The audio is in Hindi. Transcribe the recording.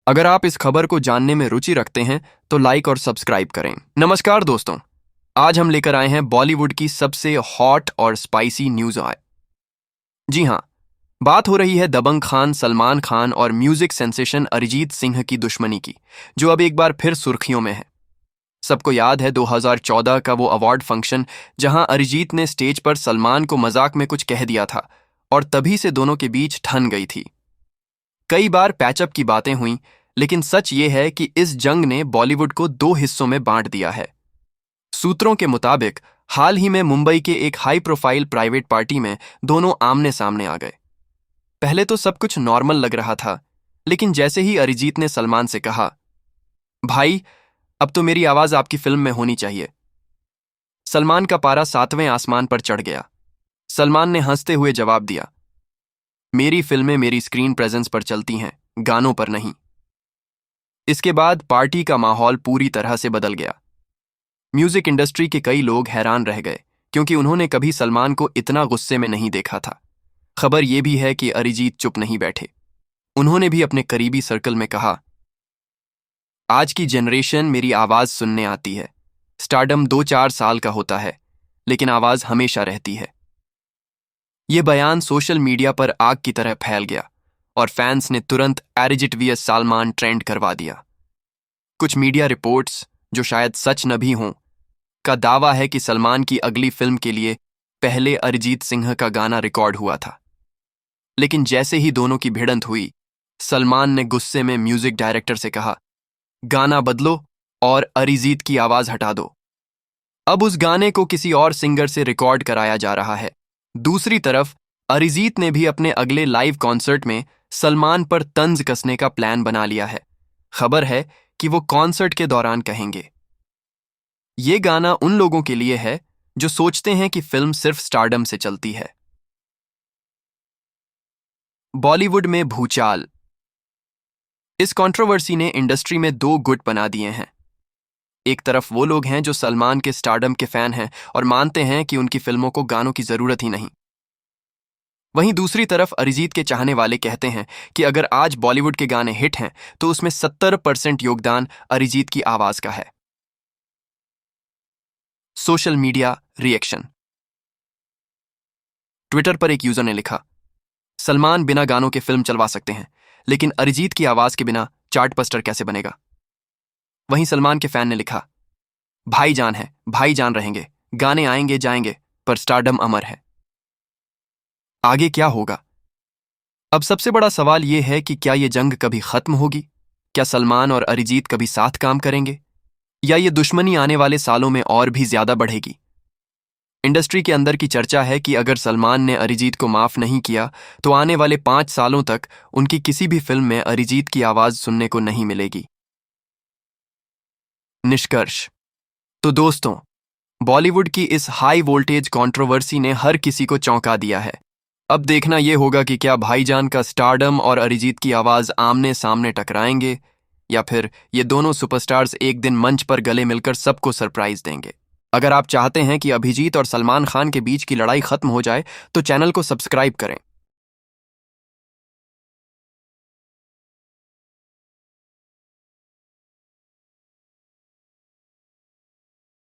अगर आप इस खबर को जानने में रुचि रखते हैं तो लाइक और सब्सक्राइब करें। नमस्कार दोस्तों, आज हम लेकर आए हैं बॉलीवुड की सबसे हॉट और स्पाइसी न्यूज आए। जी हाँ, बात हो रही है दबंग खान सलमान खान और म्यूजिक सेंसेशन अरिजीत सिंह की दुश्मनी की, जो अब एक बार फिर सुर्खियों में है। सबको याद है 2014 का वो अवार्ड फंक्शन जहां अरिजीत ने स्टेज पर सलमान को मजाक में कुछ कह दिया था और तभी से दोनों के बीच ठन गई थी। कई बार पैचअप की बातें हुई, लेकिन सच ये है कि इस जंग ने बॉलीवुड को दो हिस्सों में बांट दिया है। सूत्रों के मुताबिक हाल ही में मुंबई के एक हाई प्रोफाइल प्राइवेट पार्टी में दोनों आमने सामने आ गए। पहले तो सब कुछ नॉर्मल लग रहा था, लेकिन जैसे ही अरिजीत ने सलमान से कहा, भाई अब तो मेरी आवाज आपकी फिल्म में होनी चाहिए, सलमान का पारा 7वें आसमान पर चढ़ गया। सलमान ने हंसते हुए जवाब दिया, मेरी फिल्में मेरी स्क्रीन प्रेजेंस पर चलती हैं, गानों पर नहीं। इसके बाद पार्टी का माहौल पूरी तरह से बदल गया। म्यूजिक इंडस्ट्री के कई लोग हैरान रह गए, क्योंकि उन्होंने कभी सलमान को इतना गुस्से में नहीं देखा था। खबर यह भी है कि अरिजीत चुप नहीं बैठे। उन्होंने भी अपने करीबी सर्कल में कहा, आज की जनरेशन मेरी आवाज सुनने आती है। स्टारडम 2-4 साल का होता है, लेकिन आवाज हमेशा रहती है। यह बयान सोशल मीडिया पर आग की तरह फैल गया और फैंस ने तुरंत अरिजीत वीएस सलमान ट्रेंड करवा दिया। कुछ मीडिया रिपोर्ट्स, जो शायद सच न भी हों, का दावा है कि सलमान की अगली फिल्म के लिए पहले अरिजीत सिंह का गाना रिकॉर्ड हुआ था। लेकिन जैसे ही दोनों की भिड़ंत हुई, सलमान ने गुस्से में म्यूजिक डायरेक्टर से कहा, गाना बदलो और अरिजीत की आवाज हटा दो। अब उस गाने को किसी और सिंगर से रिकॉर्ड कराया जा रहा है। दूसरी तरफ अरिजीत ने भी अपने अगले लाइव कॉन्सर्ट में सलमान पर तंज कसने का प्लान बना लिया है। खबर है कि वो कॉन्सर्ट के दौरान कहेंगे, ये गाना उन लोगों के लिए है जो सोचते हैं कि फिल्म सिर्फ स्टारडम से चलती है। बॉलीवुड में भूचाल। इस कंट्रोवर्सी ने इंडस्ट्री में दो गुट बना दिए हैं। एक तरफ वो लोग हैं जो सलमान के स्टारडम के फैन हैं और मानते हैं कि उनकी फिल्मों को गानों की जरूरत ही नहीं। वहीं दूसरी तरफ अरिजीत के चाहने वाले कहते हैं कि अगर आज बॉलीवुड के गाने हिट हैं तो उसमें 70% योगदान अरिजीत की आवाज का है। Social media reaction. ट्विटर पर एक यूजर ने लिखा, सलमान बिना गानों के फिल्म चलवा सकते हैं, लेकिन अरिजीत की आवाज के बिना चार्टबस्टर कैसे बनेगा। वहीं सलमान के फैन ने लिखा, भाईजान है, भाईजान रहेंगे, गाने आएंगे जाएंगे, पर स्टारडम अमर है। आगे क्या होगा? अब सबसे बड़ा सवाल यह है कि क्या यह जंग कभी खत्म होगी? क्या सलमान और अरिजीत कभी साथ काम करेंगे, या ये दुश्मनी आने वाले सालों में और भी ज्यादा बढ़ेगी? इंडस्ट्री के अंदर की चर्चा है कि अगर सलमान ने अरिजीत को माफ नहीं किया तो आने वाले 5 सालों तक उनकी किसी भी फिल्म में अरिजीत की आवाज सुनने को नहीं मिलेगी। निष्कर्ष तो दोस्तों, बॉलीवुड की इस हाई वोल्टेज कंट्रोवर्सी ने हर किसी को चौंका दिया है। अब देखना यह होगा कि क्या भाईजान का स्टारडम और अरिजीत की आवाज आमने सामने टकराएंगे, या फिर ये दोनों सुपरस्टार्स एक दिन मंच पर गले मिलकर सबको सरप्राइज देंगे। अगर आप चाहते हैं कि अभिजीत और सलमान खान के बीच की लड़ाई खत्म हो जाए तो चैनल को सब्सक्राइब करें।